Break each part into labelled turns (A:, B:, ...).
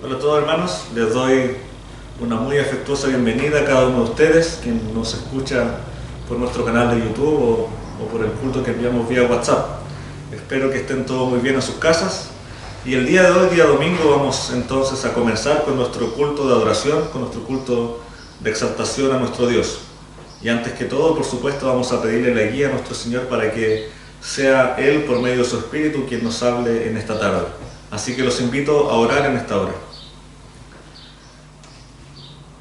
A: Hola a todos hermanos, les doy una muy afectuosa bienvenida a cada uno de ustedes, quien nos escucha por nuestro canal de YouTube o por el culto que enviamos vía WhatsApp. Espero que estén todos muy bien en sus casas. Y el día de hoy, día domingo, vamos entonces a comenzar con nuestro culto de adoración, con nuestro culto de exaltación a nuestro Dios. Y antes que todo, por supuesto, vamos a pedirle la guía a nuestro Señor para que sea Él, por medio de su Espíritu, quien nos hable en esta tarde. Así que los invito a orar en esta hora.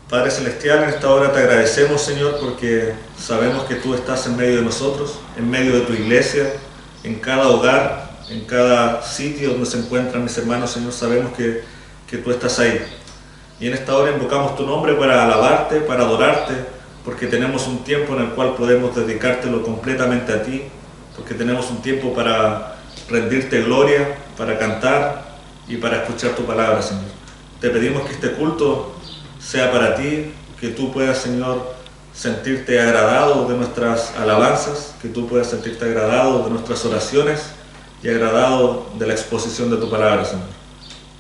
A: Padre Celestial, en esta hora te agradecemos, Señor, porque sabemos que tú estás en medio de nosotros, en medio de tu iglesia, en cada hogar, en cada sitio donde se encuentran mis hermanos, Señor, sabemos que tú estás ahí. Y en esta hora invocamos tu nombre para alabarte, para adorarte, porque tenemos un tiempo en el cual podemos dedicártelo completamente a ti, porque tenemos un tiempo para rendirte gloria, para cantar y para escuchar tu palabra, Señor. Te pedimos que este culto sea para ti, que tú puedas, Señor, sentirte agradado de nuestras alabanzas, que tú puedas sentirte agradado de nuestras oraciones y agradado de la exposición de tu palabra, Señor.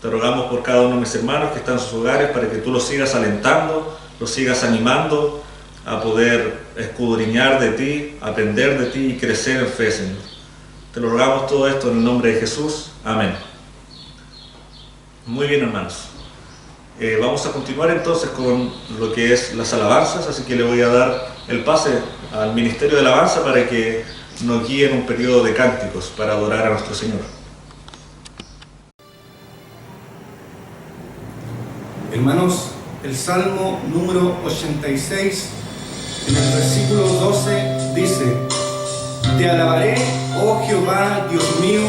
A: Te rogamos por cada uno de mis hermanos que están en sus hogares para que tú los sigas alentando, los sigas animando a poder escudriñar de ti, aprender de ti y crecer en fe, Señor. Te lo rogamos todo esto en el nombre de Jesús. Amén. Muy bien, hermanos. Vamos a continuar entonces con lo que es las alabanzas, así que le voy a dar el pase al Ministerio de Alabanza para que nos guíe en un periodo de cánticos para adorar a nuestro Señor.
B: Hermanos, el Salmo número 86, en el versículo 12, dice: Te alabaré, oh Jehová, Dios mío,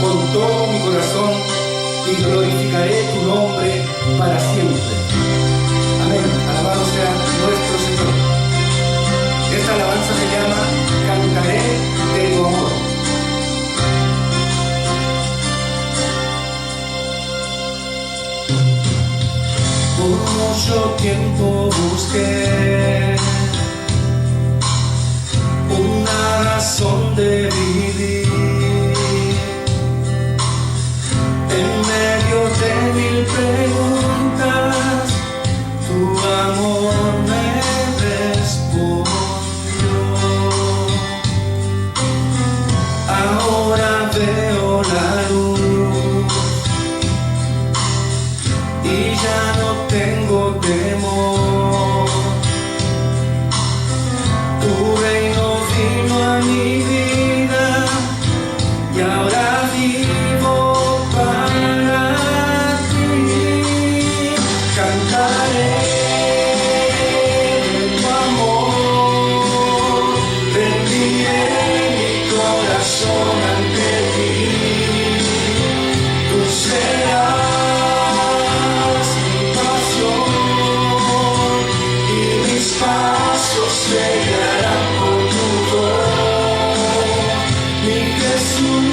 B: con todo mi corazón, y glorificaré tu nombre para siempre. Amén. Alabado sea nuestro Señor. Esta alabanza se llama Cantaré de tu amor. Por mucho tiempo busqué una razón de vivir. En medio de mil preguntas, tu amor me respondió. Ahora veo la luz y ya no tengo temor. Tu reino vino a mi vida y ahora vivo para ti. Cantaré de tu amor, rendiré mi corazón ante ti. Tú serás mi pasión y mis pasos se guiarán por tu voz, mi Jesús.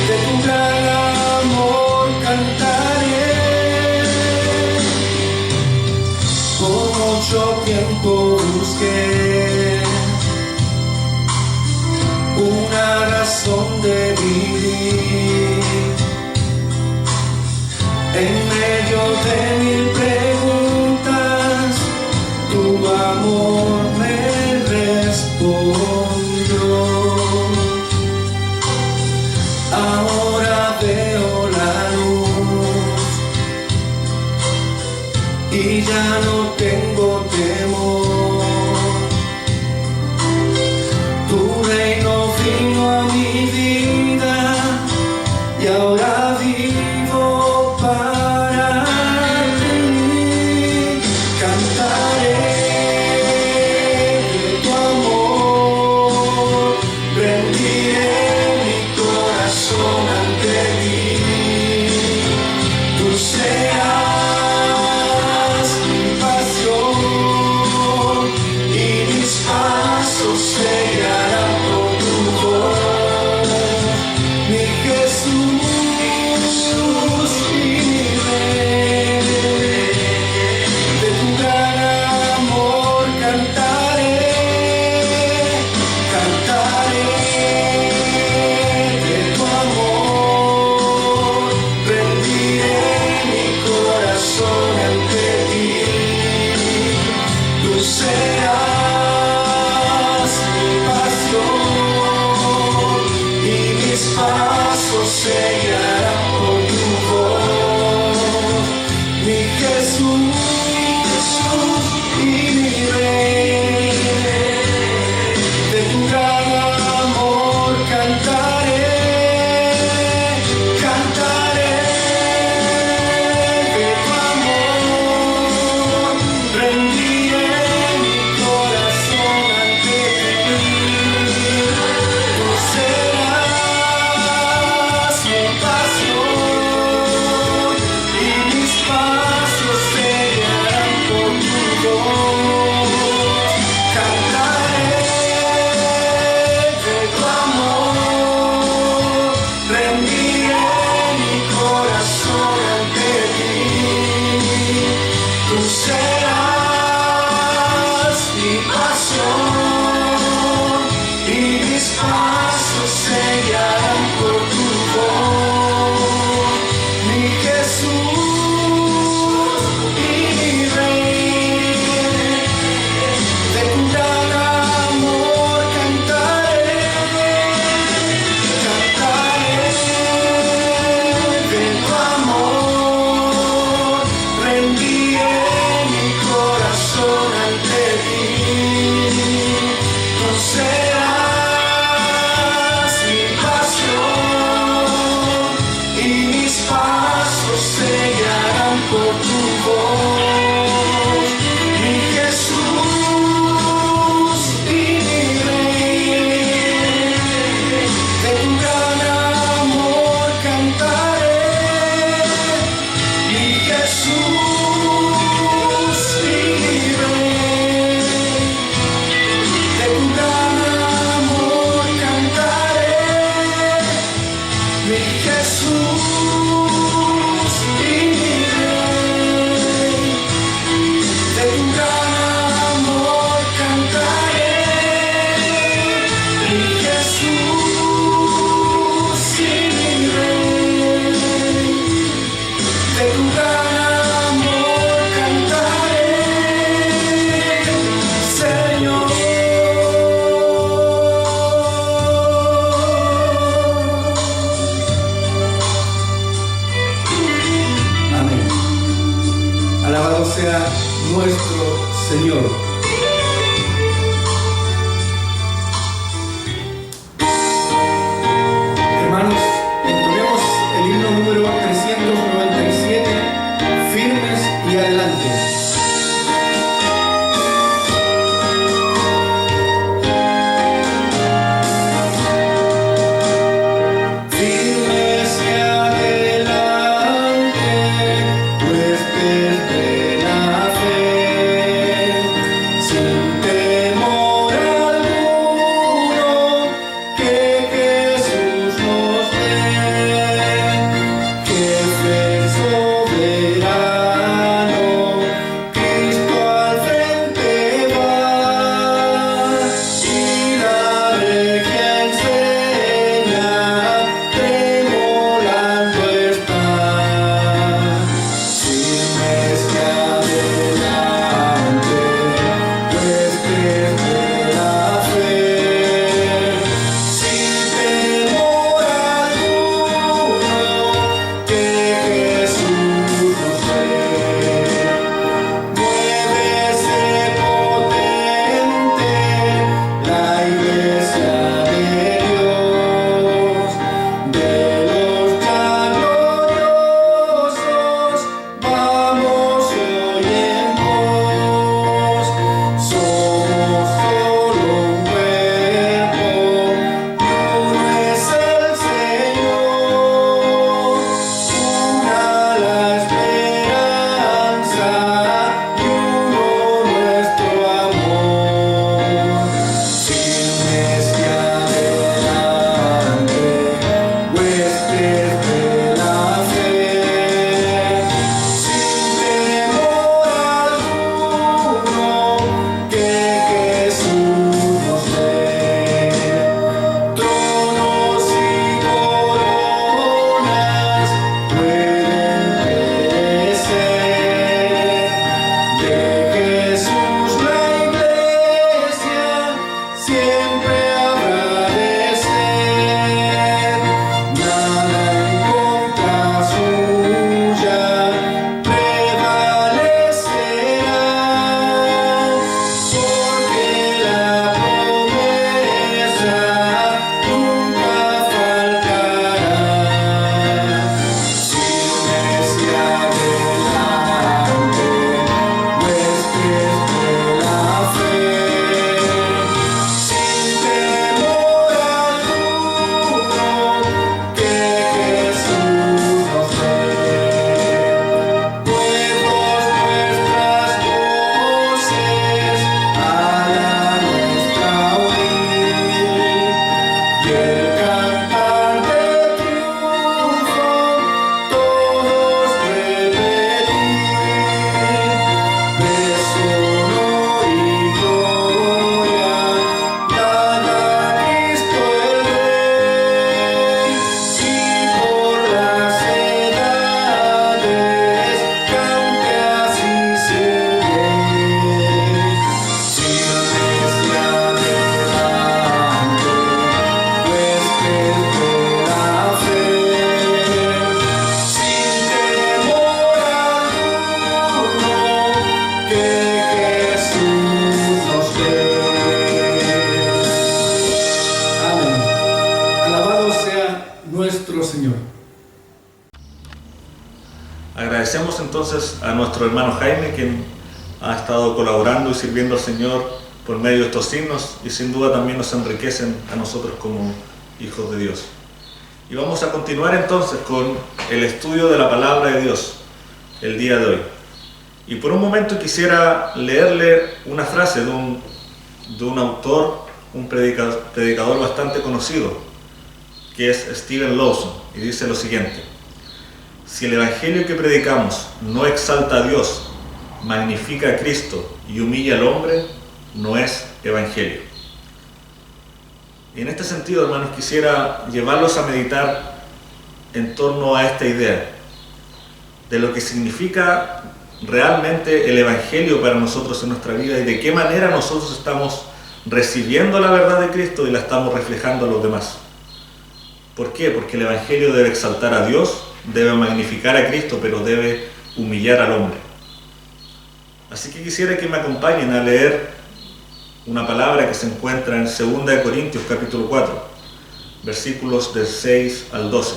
B: De tu gran amor cantaré. Por mucho tiempo busqué una razón de vivir. En medio de mil preguntas, tu amor me respondió. Ahora veo la luz y ya no tengo temor. Tu reino vino a mi vida y ahora vivo para nuestro Señor. Hermanos, entonemos el himno número 397, firmes y adelante.
A: Agradecemos entonces a nuestro hermano Jaime, quien ha estado colaborando y sirviendo al Señor por medio de estos signos y sin duda también nos enriquecen a nosotros como hijos de Dios. Y vamos a continuar entonces con el estudio de la palabra de Dios el día de hoy. Y por un momento quisiera leerle una frase de un autor, un predicador bastante conocido, que es Steven Lawson, y dice lo siguiente: si el evangelio que predicamos no exalta a Dios, magnifica a Cristo y humilla al hombre, no es evangelio. Y en este sentido, hermanos, quisiera llevarlos a meditar en torno a esta idea de lo que significa realmente el evangelio para nosotros en nuestra vida y de qué manera nosotros estamos recibiendo la verdad de Cristo y la estamos reflejando a los demás. ¿Por qué? Porque el evangelio debe exaltar a Dios, debe magnificar a Cristo, pero debe humillar al hombre. Así que quisiera que me acompañen a leer una palabra que se encuentra en 2 Corintios capítulo 4, versículos del 6 al 12.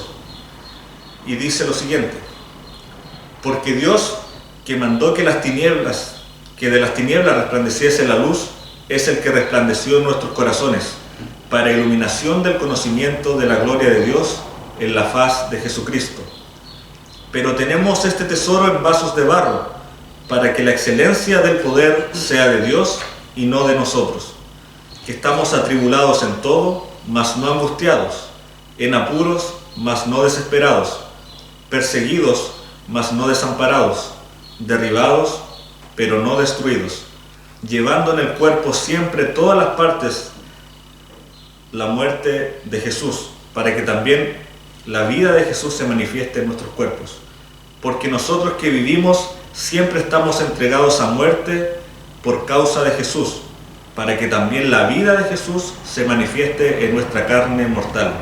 A: Y dice lo siguiente: porque Dios, que mandó que de las tinieblas resplandeciese la luz, es el que resplandeció en nuestros corazones, para iluminación del conocimiento de la gloria de Dios en la faz de Jesucristo. Pero tenemos este tesoro en vasos de barro, para que la excelencia del poder sea de Dios y no de nosotros, que estamos atribulados en todo, mas no angustiados, en apuros, mas no desesperados, perseguidos, mas no desamparados, derribados, pero no destruidos, llevando en el cuerpo siempre todas las partes la muerte de Jesús, para que también la vida de Jesús se manifieste en nuestros cuerpos. Porque nosotros que vivimos siempre estamos entregados a muerte por causa de Jesús, para que también la vida de Jesús se manifieste en nuestra carne mortal,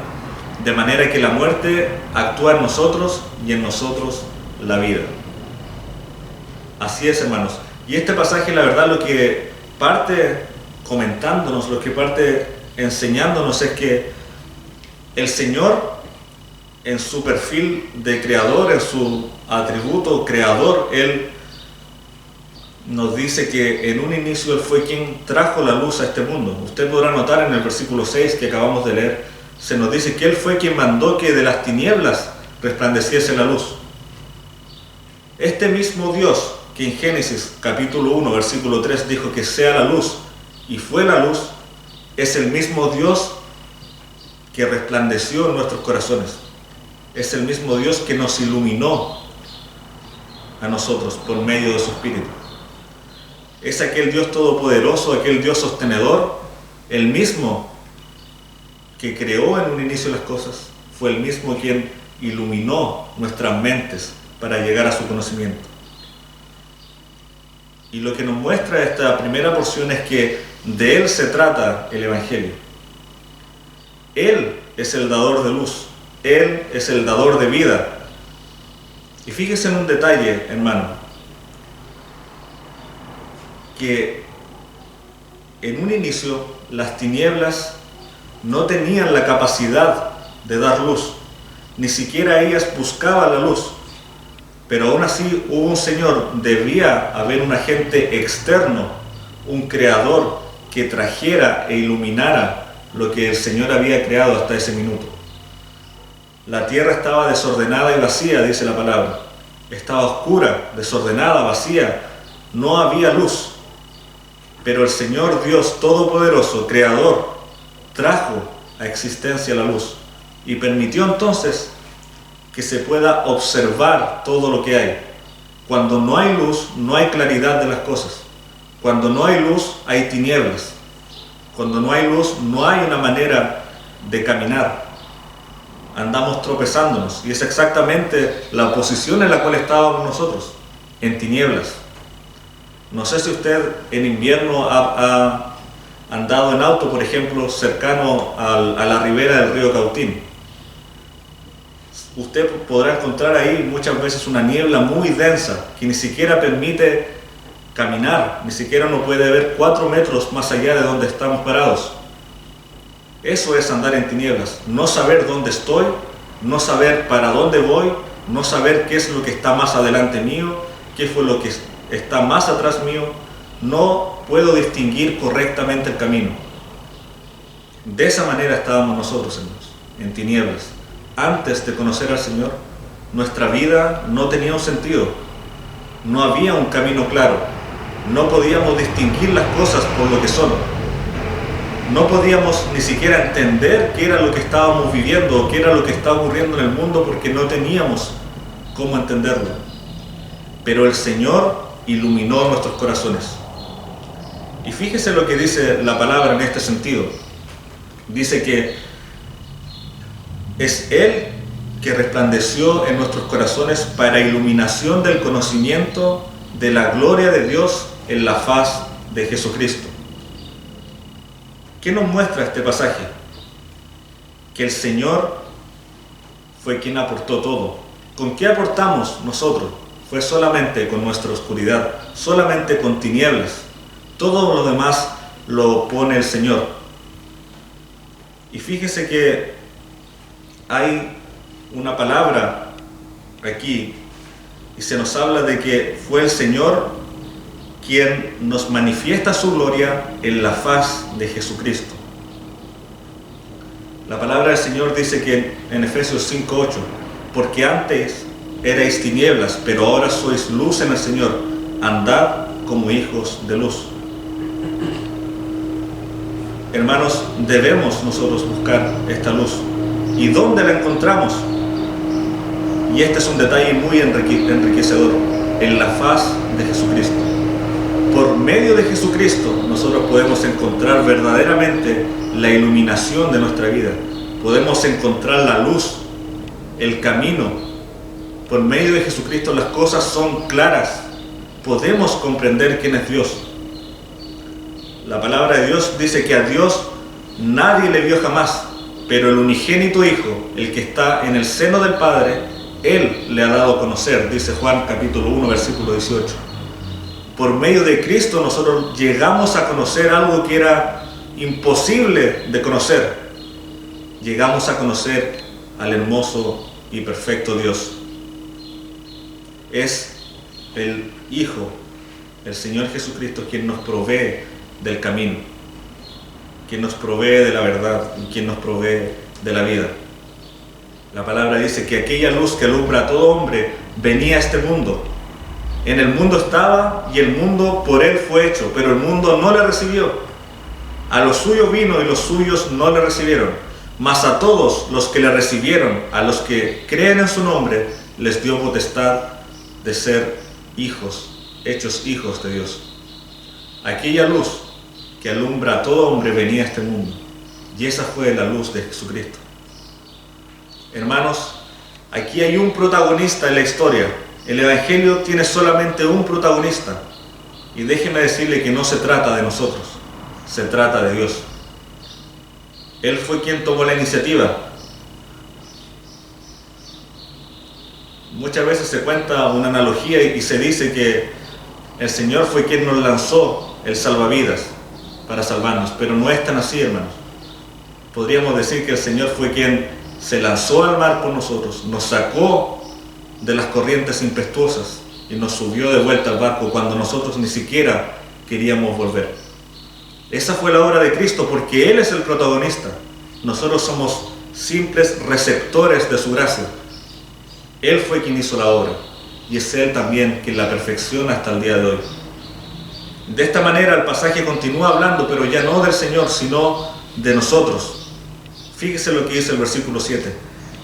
A: de manera que la muerte actúa en nosotros y en nosotros la vida. Así es, hermanos. Y este pasaje, la verdad, lo que parte comentándonos, lo que parte enseñándonos es que el Señor, en su perfil de creador, en su atributo creador, Él nos dice que en un inicio Él fue quien trajo la luz a este mundo. Usted podrá notar en el versículo 6 que acabamos de leer, se nos dice que Él fue quien mandó que de las tinieblas resplandeciese la luz. Este mismo Dios que en Génesis capítulo 1 versículo 3 dijo que sea la luz y fue la luz, es el mismo Dios que resplandeció en nuestros corazones. Es el mismo Dios que nos iluminó a nosotros por medio de su Espíritu. Es aquel Dios todopoderoso, aquel Dios sostenedor, el mismo que creó en un inicio las cosas, fue el mismo quien iluminó nuestras mentes para llegar a su conocimiento. Y lo que nos muestra esta primera porción es que de Él se trata el Evangelio. Él es el dador de luz, Él es el dador de vida. Y fíjese en un detalle, hermano, que en un inicio las tinieblas no tenían la capacidad de dar luz, ni siquiera ellas buscaban la luz. Pero aún así hubo un Señor, debía haber un agente externo, un creador que trajera e iluminara lo que el Señor había creado hasta ese minuto. La tierra estaba desordenada y vacía, dice la palabra. Estaba oscura, desordenada, vacía. No había luz. Pero el Señor Dios Todopoderoso, Creador, trajo a existencia la luz y permitió entonces que se pueda observar todo lo que hay. Cuando no hay luz, no hay claridad de las cosas. Cuando no hay luz, hay tinieblas. Cuando no hay luz, no hay una manera de caminar. Andamos tropezándonos. Y es exactamente la posición en la cual estábamos nosotros, en tinieblas. No sé si usted en invierno ha andado en auto, por ejemplo, cercano a la ribera del río Cautín. Usted podrá encontrar ahí muchas veces una niebla muy densa que ni siquiera permite caminar, ni siquiera uno puede ver 4 metros más allá de donde estamos parados. Eso es andar en tinieblas, no saber dónde estoy, no saber para dónde voy, no saber qué es lo que está más adelante mío, qué fue lo que está más atrás mío. No puedo distinguir correctamente el camino. De esa manera estábamos nosotros, hermanos, en tinieblas. Antes de conocer al Señor, nuestra vida no tenía un sentido. No había un camino claro. No podíamos distinguir las cosas por lo que son. No podíamos ni siquiera entender qué era lo que estábamos viviendo o qué era lo que estaba ocurriendo en el mundo porque no teníamos cómo entenderlo. Pero el Señor iluminó nuestros corazones. Y fíjese lo que dice la palabra en este sentido. Dice que es Él que resplandeció en nuestros corazones para iluminación del conocimiento de la gloria de Dios en la faz de Jesucristo. ¿Qué nos muestra este pasaje? Que el Señor fue quien aportó todo. ¿Con qué aportamos nosotros? fue solamente con nuestra oscuridad, solamente con tinieblas. Todo lo demás lo pone el Señor. Y fíjese que hay una palabra aquí y se nos habla de que fue el Señor quien nos manifiesta su gloria en la faz de Jesucristo. La palabra del Señor dice que en Efesios 5:8, porque antes erais tinieblas, pero ahora sois luz en el Señor, andad como hijos de luz. Hermanos, debemos nosotros buscar esta luz. ¿Y dónde la encontramos? Y este es un detalle muy enriquecedor, en la faz de Jesucristo. Por medio de Jesucristo nosotros podemos encontrar verdaderamente la iluminación de nuestra vida. Podemos encontrar la luz, el camino. Por medio de Jesucristo las cosas son claras. Podemos comprender quién es Dios. La palabra de Dios dice que a Dios nadie le vio jamás, pero el unigénito Hijo, el que está en el seno del Padre, Él le ha dado a conocer, dice Juan capítulo 1, versículo 18. Por medio de Cristo nosotros llegamos a conocer algo que era imposible de conocer. Llegamos a conocer al hermoso y perfecto Dios. Es el Hijo, el Señor Jesucristo, quien nos provee del camino, quien nos provee de la verdad y quien nos provee de la vida. La palabra dice que aquella luz que alumbra a todo hombre venía a este mundo. En el mundo estaba y el mundo por él fue hecho, pero el mundo no le recibió. A los suyos vino y los suyos no le recibieron. Mas a todos los que le recibieron, a los que creen en su nombre, les dio potestad de ser hijos, hechos hijos de Dios. Aquella luz que alumbra a todo hombre venía a este mundo. Y esa fue la luz de Jesucristo. Hermanos, aquí hay un protagonista en la historia. El Evangelio tiene solamente un protagonista. Y déjeme decirle que no se trata de nosotros, se trata de Dios. Él fue quien tomó la iniciativa. Muchas veces se cuenta una analogía y se dice que el Señor fue quien nos lanzó el salvavidas para salvarnos, pero no es tan así, hermanos. Podríamos decir que el Señor fue quien se lanzó al mar por nosotros, nos sacó de las corrientes impetuosas y nos subió de vuelta al barco cuando nosotros ni siquiera queríamos volver. Esa fue la obra de Cristo porque Él es el protagonista. Nosotros somos simples receptores de su gracia. Él fue quien hizo la obra y es Él también quien la perfecciona hasta el día de hoy. De esta manera el pasaje continúa hablando, pero ya no del Señor, sino de nosotros. Fíjese lo que dice el versículo 7.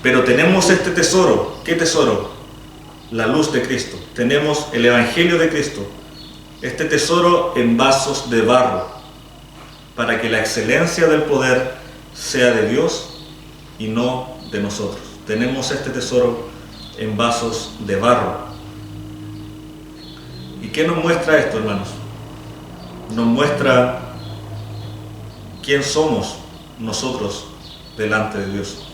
A: Pero tenemos este tesoro. ¿Qué tesoro? La luz de Cristo. Tenemos el Evangelio de Cristo. Este tesoro en vasos de barro, para que la excelencia del poder sea de Dios y no de nosotros. Tenemos este tesoro en vasos de barro. ¿Y qué nos muestra esto, hermanos? Nos muestra quién somos nosotros delante de Dios.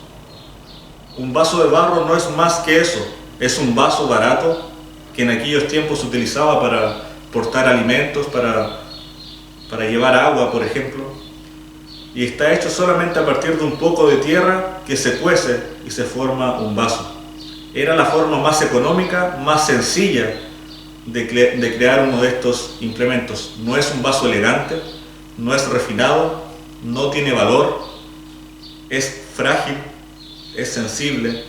A: Un vaso de barro no es más que eso. Es un vaso barato que en aquellos tiempos se utilizaba para portar alimentos, para llevar agua, por ejemplo. Y está hecho solamente a partir de un poco de tierra que se cuece y se forma un vaso. Era la forma más económica, más sencilla de crear uno de estos implementos. No es un vaso elegante, no es refinado, no tiene valor, es frágil, es sensible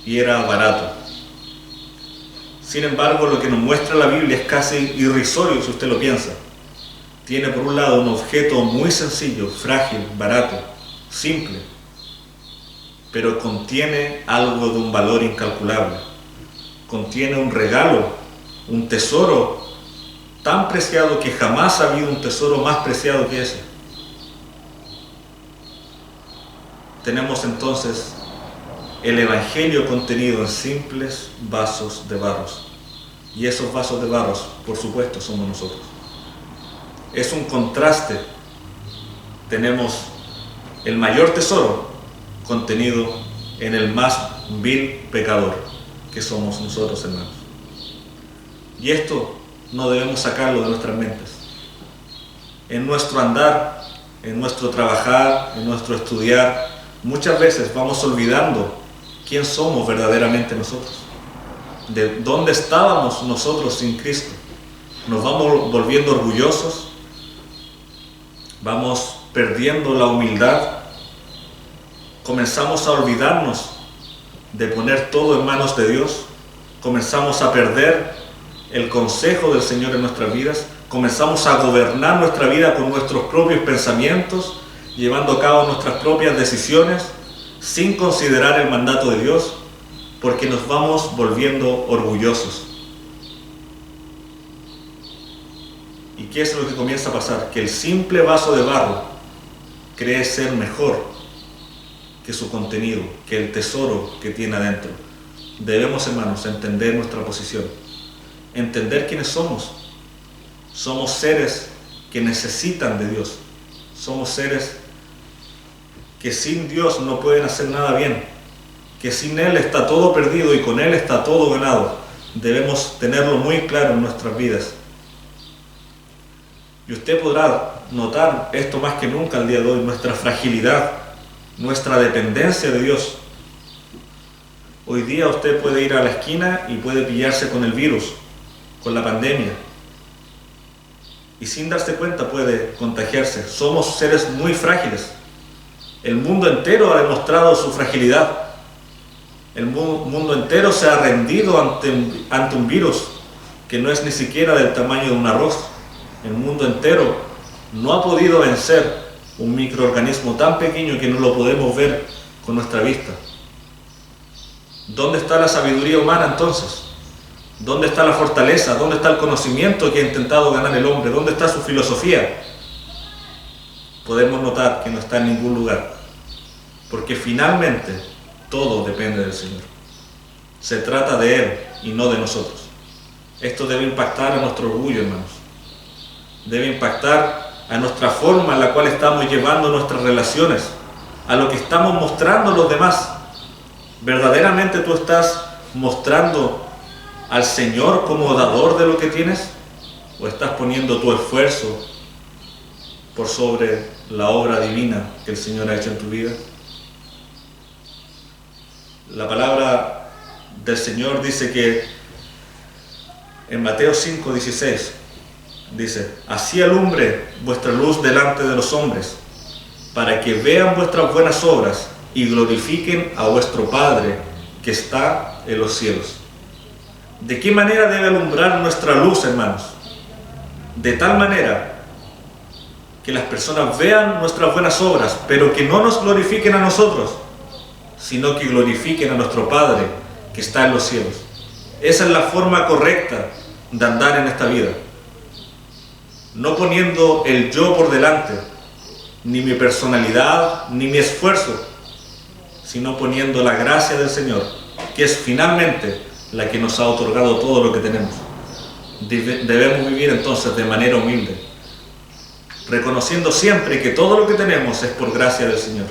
A: y era barato. Sin embargo, lo que nos muestra la Biblia es casi irrisorio si usted lo piensa. Tiene por un lado un objeto muy sencillo, frágil, barato, simple, pero contiene algo de un valor incalculable. Contiene un regalo, un tesoro tan preciado que jamás ha habido un tesoro más preciado que ese. Tenemos entonces el Evangelio contenido en simples vasos de barros. Y esos vasos de barros, por supuesto, somos nosotros. Es un contraste. Tenemos el mayor tesoro contenido en el más vil pecador que somos nosotros, hermanos. Y esto no debemos sacarlo de nuestras mentes. En nuestro andar, en nuestro trabajar, en nuestro estudiar, muchas veces vamos olvidando quién somos verdaderamente nosotros, de dónde estábamos nosotros sin Cristo. Nos vamos volviendo orgullosos, vamos perdiendo la humildad, comenzamos a olvidarnos de poner todo en manos de Dios, comenzamos a perder el consejo del Señor en nuestras vidas, comenzamos a gobernar nuestra vida con nuestros propios pensamientos, llevando a cabo nuestras propias decisiones, sin considerar el mandato de Dios, porque nos vamos volviendo orgullosos. ¿Y qué es lo que comienza a pasar? Que el simple vaso de barro cree ser mejor que su contenido, que el tesoro que tiene adentro. Debemos, hermanos, entender nuestra posición, entender quiénes somos. Somos seres que necesitan de Dios. Somos seres que sin Dios no pueden hacer nada bien, que sin Él está todo perdido y con Él está todo ganado. Debemos tenerlo muy claro en nuestras vidas. Y usted podrá notar esto más que nunca al día de hoy, nuestra fragilidad, nuestra dependencia de Dios. Hoy día usted puede ir a la esquina y puede pillarse con el virus, con la pandemia, y sin darse cuenta puede contagiarse. Somos seres muy frágiles. El mundo entero ha demostrado su fragilidad. El mundo entero se ha rendido ante un virus que no es ni siquiera del tamaño de un arroz. El mundo entero no ha podido vencer un microorganismo tan pequeño que no lo podemos ver con nuestra vista. ¿Dónde está la sabiduría humana entonces? ¿Dónde está la fortaleza? ¿Dónde está el conocimiento que ha intentado ganar el hombre? ¿Dónde está su filosofía? Podemos notar que no está en ningún lugar, porque finalmente todo depende del Señor. Se trata de Él y no de nosotros. Esto debe impactar a nuestro orgullo, hermanos. Debe impactar a nuestra forma en la cual estamos llevando nuestras relaciones, a lo que estamos mostrando a los demás. ¿Verdaderamente tú estás mostrando al Señor como dador de lo que tienes? ¿O estás poniendo tu esfuerzo por sobre la obra divina que el Señor ha hecho en tu vida? La palabra del Señor dice que en Mateo 5:16 dice: así alumbre vuestra luz delante de los hombres, para que vean vuestras buenas obras y glorifiquen a vuestro Padre que está en los cielos. ¿De qué manera debe alumbrar nuestra luz, hermanos? De tal manera que las personas vean nuestras buenas obras, pero que no nos glorifiquen a nosotros, sino que glorifiquen a nuestro Padre que está en los cielos. Esa es la forma correcta de andar en esta vida. No poniendo el yo por delante, ni mi personalidad, ni mi esfuerzo, sino poniendo la gracia del Señor, que es finalmente la que nos ha otorgado todo lo que tenemos. Debemos vivir entonces de manera humilde, reconociendo siempre que todo lo que tenemos es por gracia del Señor,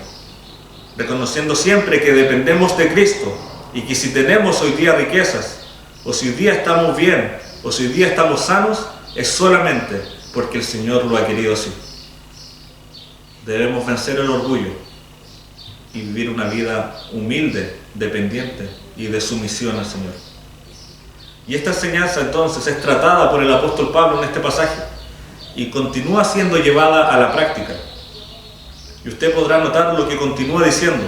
A: reconociendo siempre que dependemos de Cristo, y que si tenemos hoy día riquezas, o si hoy día estamos bien, o si hoy día estamos sanos, es solamente porque el Señor lo ha querido así. Debemos vencer el orgullo y vivir una vida humilde, dependiente y de sumisión al Señor. Y esta enseñanza entonces es tratada por el apóstol Pablo en este pasaje y continúa siendo llevada a la práctica. Y usted podrá notar lo que continúa diciendo.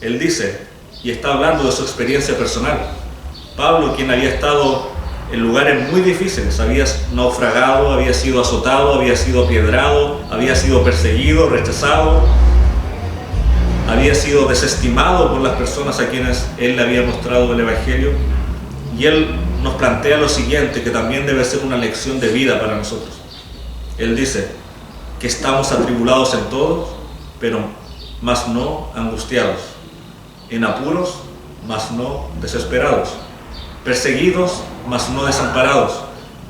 A: Él dice, y está hablando de su experiencia personal. Pablo, quien había estado en lugares muy difíciles, había naufragado, había sido azotado, había sido apiedrado, había sido perseguido, rechazado, había sido desestimado por las personas a quienes él le había mostrado el Evangelio. Y él nos plantea lo siguiente, que también debe ser una lección de vida para nosotros. Él dice que estamos atribulados en todo, pero más no angustiados, en apuros, mas no desesperados, perseguidos, mas no desamparados,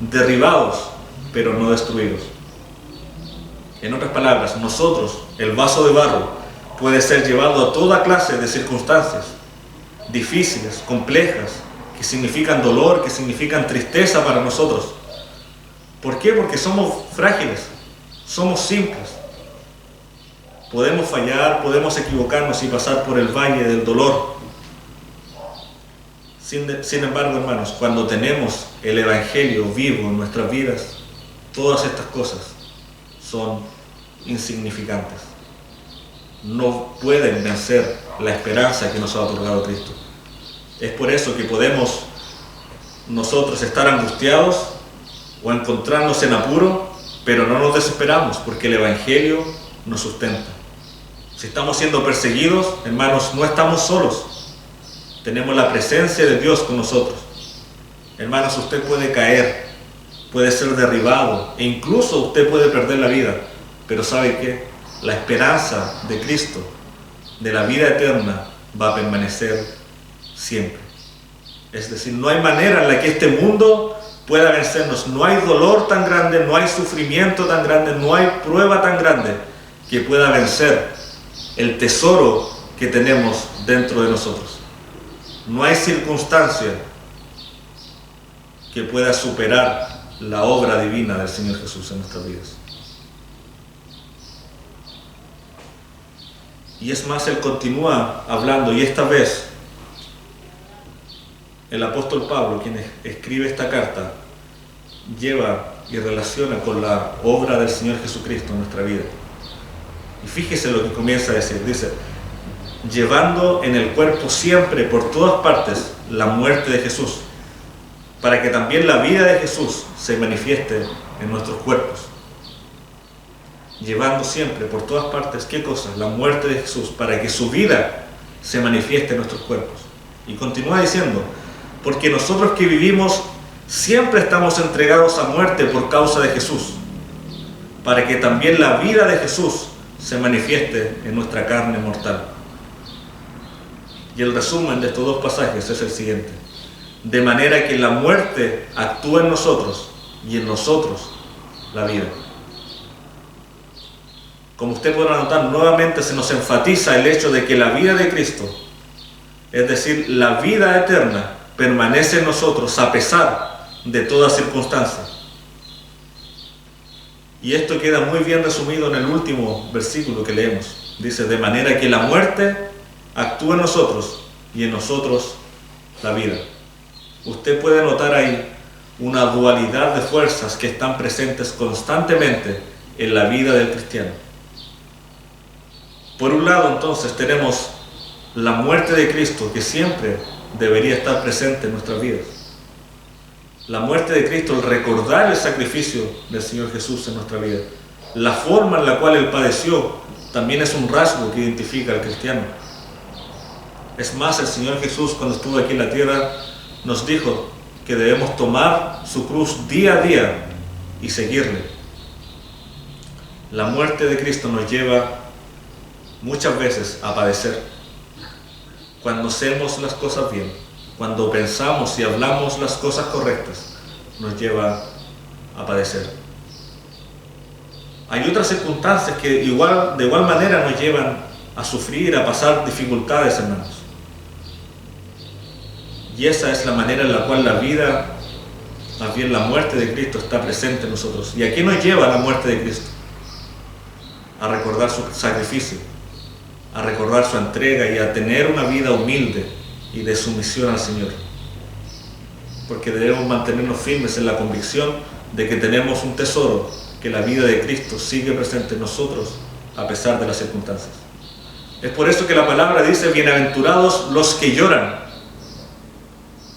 A: derribados, pero no destruidos. En otras palabras, nosotros, el vaso de barro, puede ser llevado a toda clase de circunstancias difíciles, complejas, que significan dolor, que significan tristeza para nosotros. ¿Por qué? Porque somos frágiles, somos simples. Podemos fallar, podemos equivocarnos y pasar por el valle del dolor. Sin embargo, hermanos, cuando tenemos el Evangelio vivo en nuestras vidas, todas estas cosas son insignificantes. No pueden vencer la esperanza que nos ha otorgado Cristo. Es por eso que podemos nosotros estar angustiados o encontrarnos en apuro, pero no nos desesperamos porque el Evangelio nos sustenta. Si estamos siendo perseguidos, hermanos, no estamos solos. Tenemos la presencia de Dios con nosotros. Hermanos, usted puede caer, puede ser derribado e incluso usted puede perder la vida. Pero ¿sabe qué? La esperanza de Cristo, de la vida eterna, va a permanecer siempre. Es decir, no hay manera en la que este mundo pueda vencernos. No hay dolor tan grande, no hay sufrimiento tan grande, no hay prueba tan grande que pueda vencer el tesoro que tenemos dentro de nosotros. No hay circunstancia que pueda superar la obra divina del Señor Jesús en nuestras vidas. Y es más, Él continúa hablando, y esta vez el apóstol Pablo, quien escribe esta carta, lleva y relaciona con la obra del Señor Jesucristo en nuestra vida. Y fíjese lo que comienza a decir, dice: llevando en el cuerpo siempre, por todas partes, la muerte de Jesús, para que también la vida de Jesús se manifieste en nuestros cuerpos. Llevando siempre, por todas partes, ¿qué cosa? La muerte de Jesús, para que su vida se manifieste en nuestros cuerpos. Y continúa diciendo: porque nosotros que vivimos siempre estamos entregados a muerte por causa de Jesús, para que también la vida de Jesús se manifieste en nuestra carne mortal. Y el resumen de estos dos pasajes es el siguiente: de manera que la muerte actúa en nosotros y en nosotros la vida. Como usted podrá notar, nuevamente se nos enfatiza el hecho de que la vida de Cristo, es decir, la vida eterna, permanece en nosotros a pesar de toda circunstancia. Y esto queda muy bien resumido en el último versículo que leemos. Dice: de manera que la muerte actúa en nosotros y en nosotros la vida. Usted puede notar ahí una dualidad de fuerzas que están presentes constantemente en la vida del cristiano. Por un lado, entonces, tenemos la muerte de Cristo, que siempre debería estar presente en nuestras vidas. La muerte de Cristo, el recordar el sacrificio del Señor Jesús en nuestra vida. La forma en la cual Él padeció también es un rasgo que identifica al cristiano. Es más, el Señor Jesús, cuando estuvo aquí en la tierra, nos dijo que debemos tomar su cruz día a día y seguirle. La muerte de Cristo nos lleva muchas veces a padecer. Cuando hacemos las cosas bien, cuando pensamos y hablamos las cosas correctas, nos lleva a padecer. Hay otras circunstancias que de igual manera nos llevan a sufrir, a pasar dificultades, hermanos. Y esa es la manera en la cual la vida, más bien la muerte de Cristo, está presente en nosotros. ¿Y a qué nos lleva la muerte de Cristo? A recordar su sacrificio, a recordar su entrega y a tener una vida humilde y de sumisión al Señor. Porque debemos mantenernos firmes en la convicción de que tenemos un tesoro, que la vida de Cristo sigue presente en nosotros a pesar de las circunstancias. Es por eso que la palabra dice: bienaventurados los que lloran.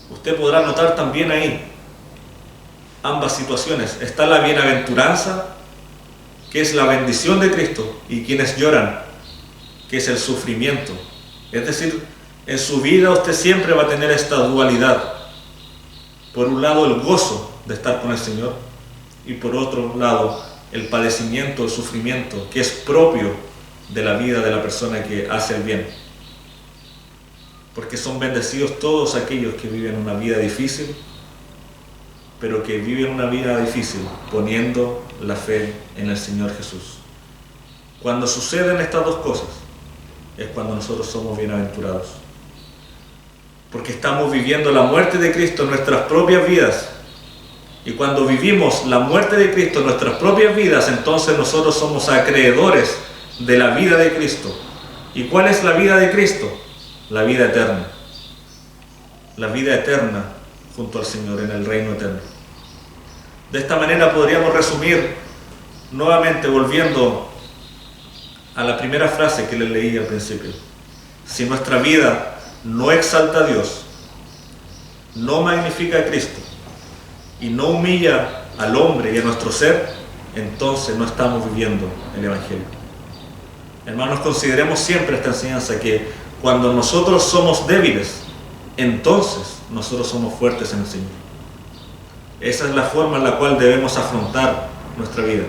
A: Usted podrá notar también ahí ambas situaciones. Está la bienaventuranza, que es la bendición de Cristo, y quienes lloran, que es el sufrimiento. Es decir, en su vida usted siempre va a tener esta dualidad. Por un lado, el gozo de estar con el Señor, y por otro lado, el padecimiento, el sufrimiento, que es propio de la vida de la persona que hace el bien. Porque son bendecidos todos aquellos que viven una vida difícil, pero que viven una vida difícil poniendo la fe en el Señor Jesús. Cuando suceden estas dos cosas, es cuando nosotros somos bienaventurados. porque estamos viviendo la muerte de Cristo en nuestras propias vidas. Y cuando vivimos la muerte de Cristo en nuestras propias vidas, entonces nosotros somos acreedores de la vida de Cristo. ¿Y cuál es la vida de Cristo? La vida eterna. La vida eterna junto al Señor en el reino eterno. De esta manera podríamos resumir, nuevamente volviendo a la primera frase que les leí al principio. Si nuestra vida no exalta a Dios, no magnifica a Cristo y no humilla al hombre y a nuestro ser, entonces no estamos viviendo el Evangelio. Hermanos, consideremos siempre esta enseñanza, que cuando nosotros somos débiles, entonces nosotros somos fuertes en el Señor. Esa es la forma en la cual debemos afrontar nuestra vida.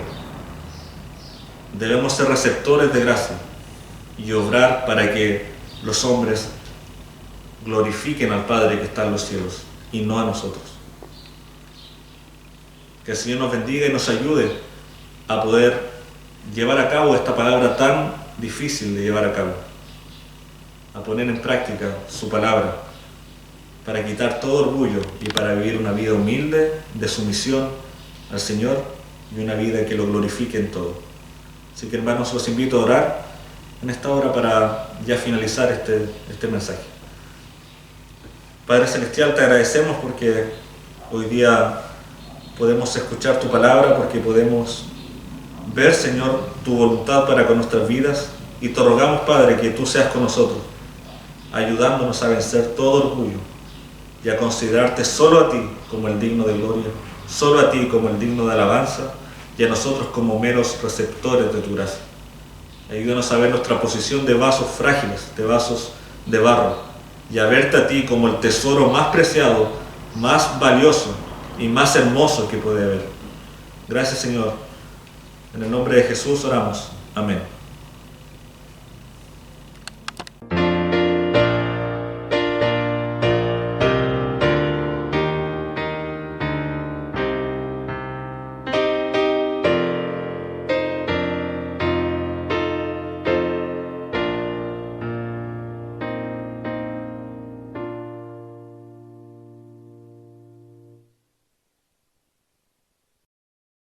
A: Debemos ser receptores de gracia y obrar para que los hombres glorifiquen al Padre que está en los cielos y no a nosotros. Que el Señor nos bendiga y nos ayude a poder llevar a cabo esta palabra tan difícil de llevar a cabo, a poner en práctica su palabra, para quitar todo orgullo y para vivir una vida humilde de sumisión al Señor y una vida que lo glorifique en todo. Así que, hermanos, los invito a orar en esta hora para ya finalizar este mensaje. Padre Celestial, te agradecemos porque hoy día podemos escuchar tu palabra, porque podemos ver, Señor, tu voluntad para con nuestras vidas, y te rogamos, Padre, que tú seas con nosotros, ayudándonos a vencer todo orgullo y a considerarte solo a ti como el digno de gloria, solo a ti como el digno de alabanza, y a nosotros como meros receptores de tu gracia. Ayúdanos a ver nuestra posición de vasos frágiles, de vasos de barro, y a verte a ti como el tesoro más preciado, más valioso y más hermoso que puede haber. Gracias, Señor. En el nombre de Jesús oramos. Amén.